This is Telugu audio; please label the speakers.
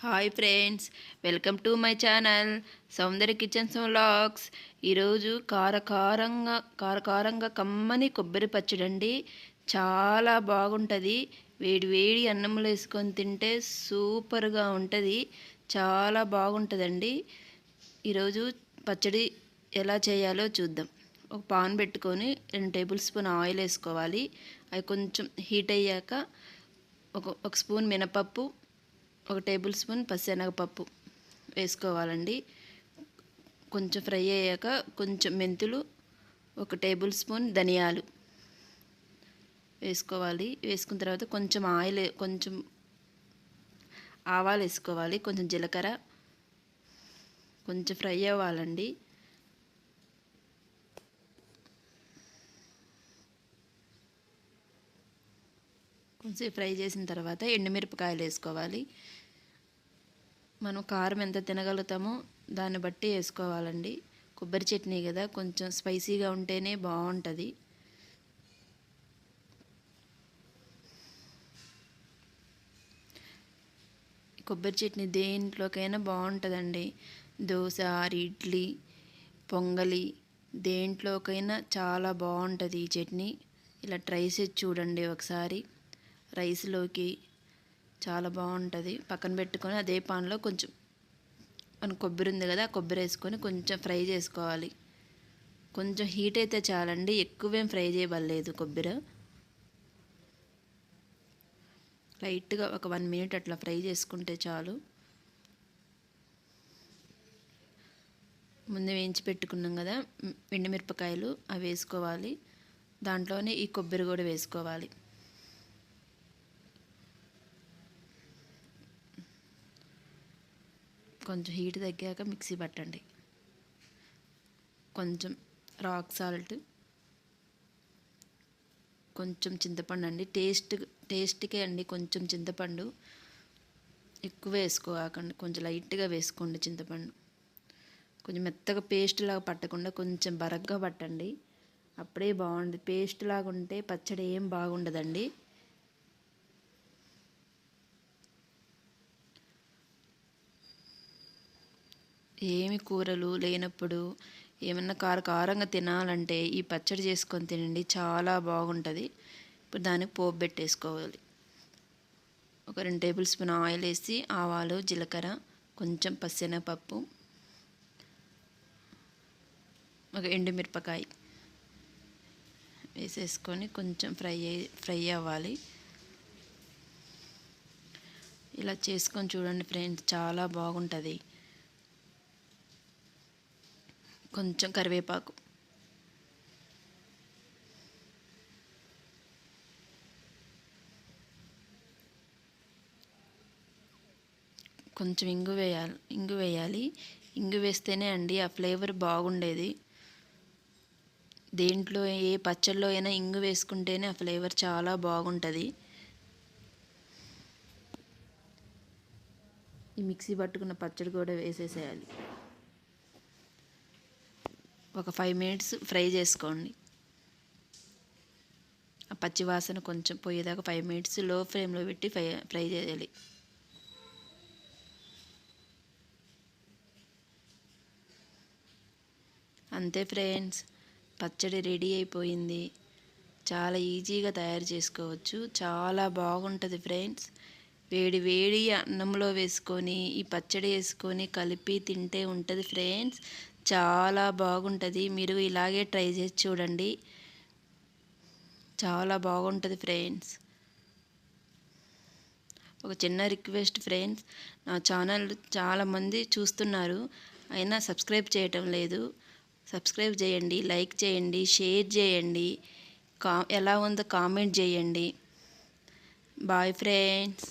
Speaker 1: Hi friends, welcome to my channel Soundarya kitchens vlogs. ఈరోజు కారకారంగా కమ్మని కొబ్బరి పచ్చడి అండి. చాలా బాగుంటుంది. వేడి వేడి అన్నంలో వేసుకొని తింటే సూపర్గా ఉంటుంది. చాలా బాగుంటుందండి. ఈరోజు పచ్చడి ఎలా చేయాలో చూద్దాం. ఒక పాన్ పెట్టుకొని 2 టేబుల్ స్పూన్ ఆయిల్ వేసుకోవాలి. అవి కొంచెం హీట్ అయ్యాక ఒక స్పూన్ మినపప్పు, 1 టేబుల్ స్పూన్ పచ్చెనగపప్పు వేసుకోవాలండి. కొంచెం ఫ్రై అయ్యాక కొంచెం మెంతులు, 1 టేబుల్ స్పూన్ ధనియాలు వేసుకోవాలి. వేసుకున్న తర్వాత కొంచెం కొంచెం ఆవాలు వేసుకోవాలి. కొంచెం జీలకర్ర కొంచెం ఫ్రై అవ్వాలండి. కొంచెం ఫ్రై చేసిన తర్వాత ఎండుమిరపకాయలు వేసుకోవాలి. మనం కారం ఎంత తినగలుగుతామో దాన్ని బట్టి వేసుకోవాలండి. కొబ్బరి చట్నీ కదా, కొంచెం స్పైసీగా ఉంటేనే బాగుంటుంది. కొబ్బరి చట్నీ దేంట్లోకైనా బాగుంటుందండి. దోశ, ఇడ్లీ, పొంగలి దేంట్లోకైనా చాలా బాగుంటుంది ఈ చట్నీ. ఇలా ట్రై చేసి చూడండి ఒకసారి. రైస్లోకి చాలా బాగుంటుంది. పక్కన పెట్టుకొని అదే పాన్లో కొంచెం మన కొబ్బరి ఉంది కదా, కొబ్బరి వేసుకొని కొంచెం ఫ్రై చేసుకోవాలి. కొంచెం హీట్ అయితే చాలండి, ఎక్కువేం ఫ్రై చేయబడలేదు. కొబ్బరి లైట్గా ఒక 1 మినిట్ అట్లా ఫ్రై చేసుకుంటే చాలు. ముందు వేయించి పెట్టుకున్నాం కదా ఎండుమిరపకాయలు, అవి వేసుకోవాలి. దాంట్లోనే ఈ కొబ్బరి కూడా వేసుకోవాలి. కొంచెం హీట్ తగ్గాక మిక్సీ పట్టండి. కొంచెం రాక్ సాల్ట్, కొంచెం చింతపండు అండి. టేస్ట్కే అండి కొంచెం చింతపండు, ఎక్కువ వేసుకోకండి, కొంచెం లైట్గా వేసుకోండి చింతపండు. కొంచెం మెత్తగా పేస్ట్ లాగా పట్టకుండా కొంచెం బరగ్గా పట్టండి, అప్పుడే బాగుంటుంది. పేస్ట్ లాగా ఉంటే పచ్చడి ఏం బాగుండదండి. ఏమి కూరలు లేనప్పుడు ఏమన్నా కారంగా తినాలంటే ఈ పచ్చడి చేసుకొని తినండి, చాలా బాగుంటుంది. ఇప్పుడు దానికి పోపు పెట్టేసుకోవాలి. ఒక 2 టేబుల్ స్పూన్ ఆయిల్ వేసి ఆవాలు, జీలకర్ర, కొంచెం పచ్చెనగపప్పు, ఒక ఎండుమిరపకాయ వేసేసుకొని కొంచెం ఫ్రై అవ్వాలి. ఇలా చేసుకొని చూడండి ఫ్రెండ్స్, చాలా బాగుంటుంది. కొంచెం కరివేపాకు, కొంచెం ఇంగు వేయాలి. ఇంగు వేస్తేనే అండి ఆ ఫ్లేవర్ బాగుండేది. దేంట్లో ఏ పచ్చళ్ళలో అయినా ఇంగు వేసుకుంటేనే ఆ ఫ్లేవర్ చాలా బాగుంటుంది. ఈ మిక్సీ పట్టుకున్న పచ్చడి కూడా వేసేసేయాలి. ఒక 5 మినిట్స్ ఫ్రై చేసుకోండి. ఆ పచ్చి వాసన కొంచెం పోయేదాకా 5 మినిట్స్ లో ఫ్లేమ్లో పెట్టి ఫ్రై చేయాలి. అంతే ఫ్రెండ్స్, పచ్చడి రెడీ అయిపోయింది. చాలా ఈజీగా తయారు చేసుకోవచ్చు, చాలా బాగుంటుంది ఫ్రెండ్స్. వేడి వేడి అన్నంలో వేసుకొని ఈ పచ్చడి వేసుకొని కలిపి తింటే ఉంటుంది ఫ్రెండ్స్, చాలా బాగుంటుంది. మీరు ఇలాగే ట్రై చేసి చూడండి, చాలా బాగుంటుంది ఫ్రెండ్స్. ఒక చిన్న రిక్వెస్ట్ ఫ్రెండ్స్, నా ఛానల్ చాలామంది చూస్తున్నారు, అయినా సబ్స్క్రైబ్ చేయటం లేదు. సబ్స్క్రైబ్ చేయండి, లైక్ చేయండి, షేర్ చేయండి, ఎలా ఉందో కామెంట్ చేయండి. Bye friends.